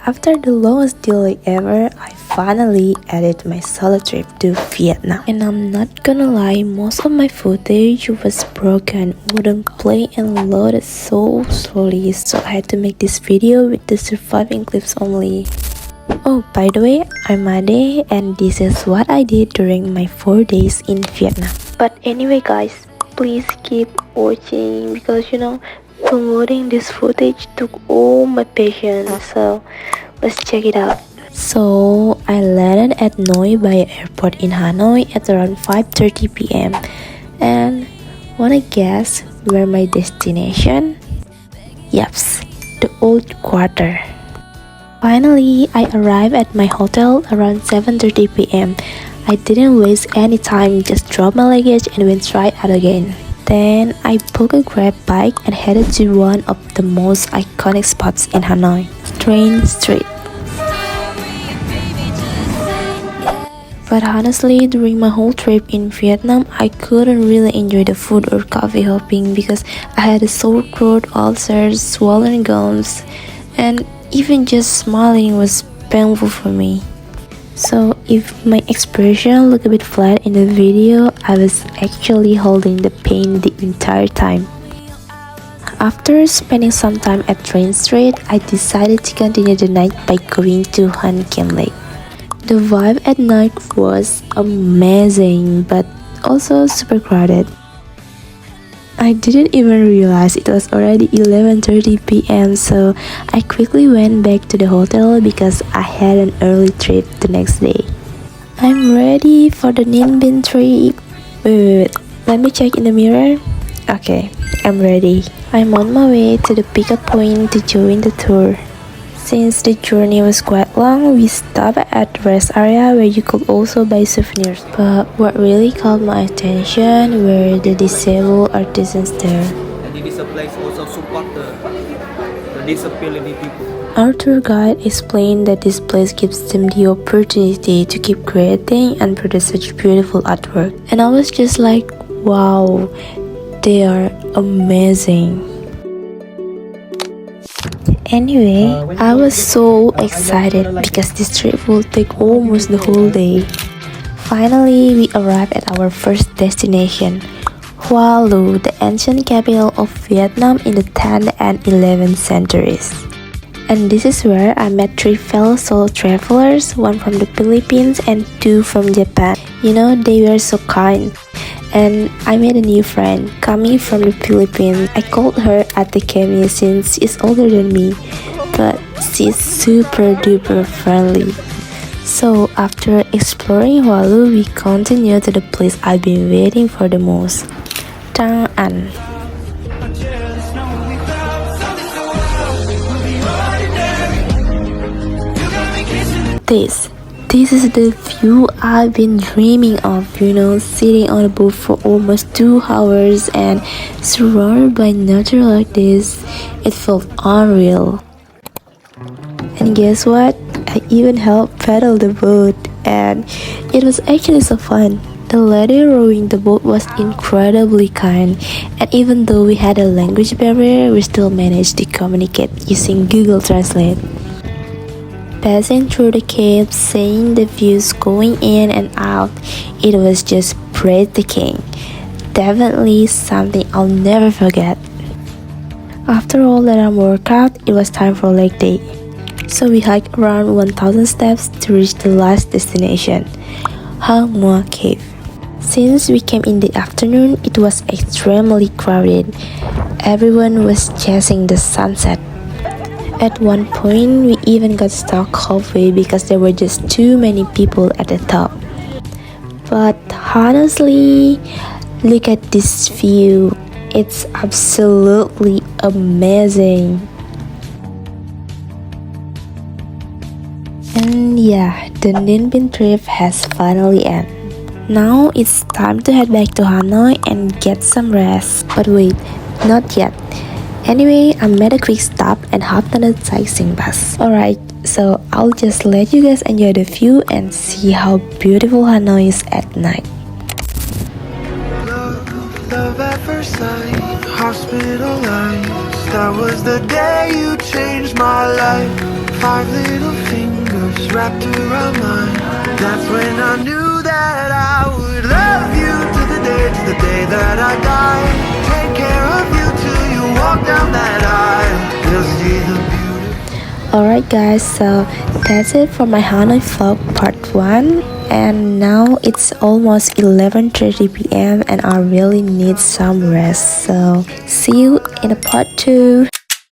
After the longest delay ever, I finally added my solo trip to Vietnam. And I'm not gonna lie, most of my footage was broken, wouldn't play and loaded so slowly, so I had to make this video with the surviving clips only. Oh, by the way, I'm Ade and this is what I did during my 4 days in Vietnam. But anyway guys, please keep watching because promoting this footage took all my patience, so let's check it out. So I landed at Noi Bai Airport in Hanoi at around 5:30 p.m. And wanna guess where my destination? Yups, the old quarter. Finally, I arrived at my hotel around 7:30 p.m. I didn't waste any time, just dropped my luggage and went right out again. Then I booked a Grab bike and headed to one of the most iconic spots in Hanoi, Train Street. But honestly, during my whole trip in Vietnam, I couldn't really enjoy the food or coffee hopping because I had a sore throat, ulcers, swollen gums, and even just smiling was painful for me. So if my expression looked a bit flat in the video, I was actually holding the pain the entire time. After spending some time at Train Street, I decided to continue the night by going to Han Kiem Lake. The vibe at night was amazing, but also super crowded. I didn't even realize it was already 11:30 p.m. so I quickly went back to the hotel because I had an early trip the next day. I'm ready for the Ninh Binh trip. Wait, let me check in the mirror. Okay, I'm ready. I'm on my way to the pickup point to join the tour. Since the journey was quite long, we stopped at the rest area where you could also buy souvenirs. But what really caught my attention were the disabled artisans there. And it is a place also support the disability people. Our tour guide explained that this place gives them the opportunity to keep creating and produce such beautiful artwork. And I was just like, wow, they are amazing. Anyway, I was so excited because this trip will take almost the whole day. Finally, we arrived at our first destination, Hoa Lu, the ancient capital of Vietnam in the 10th and 11th centuries. And this is where I met 3 fellow solo travelers, 1 from the Philippines and 2 from Japan. They were so kind. And I made a new friend, Kami from the Philippines. I called her Ate Kemi since she's older than me, but she's super duper friendly. So after exploring Hoa Lu, we continued to the place I've been waiting for the most, Trang An. This is the view I've been dreaming of, sitting on a boat for almost 2 hours and surrounded by nature like this. It felt unreal. And guess what? I even helped paddle the boat and it was actually so fun. The lady rowing the boat was incredibly kind, and even though we had a language barrier, we still managed to communicate using Google Translate. Passing through the caves, seeing the views going in and out, it was just breathtaking. Definitely something I'll never forget. After all that workout, it was time for leg day. So we hiked around 1,000 steps to reach the last destination, Hang Mua Cave. Since we came in the afternoon, it was extremely crowded. Everyone was chasing the sunset. At one point, we even got stuck halfway because there were just too many people at the top. But honestly, look at this view. It's absolutely amazing. And yeah, the Ninh Binh trip has finally ended. Now it's time to head back to Hanoi and get some rest. But wait, not yet. Anyway, I made a quick stop and hopped on a sightseeing bus. Alright, so I'll just let you guys enjoy the view and see how beautiful Hanoi is at night. Love at first sight, hospitalized. That was the day you changed my life. 5 little fingers wrapped around mine. That's when I knew that I would love you to the day that I die. Take care of you till you walk down that aisle. You'll see the beauty. Alright guys, so that's it for my Hanoi vlog part 1, and now it's almost 11:30 p.m. and I really need some rest, so see you in a part 2.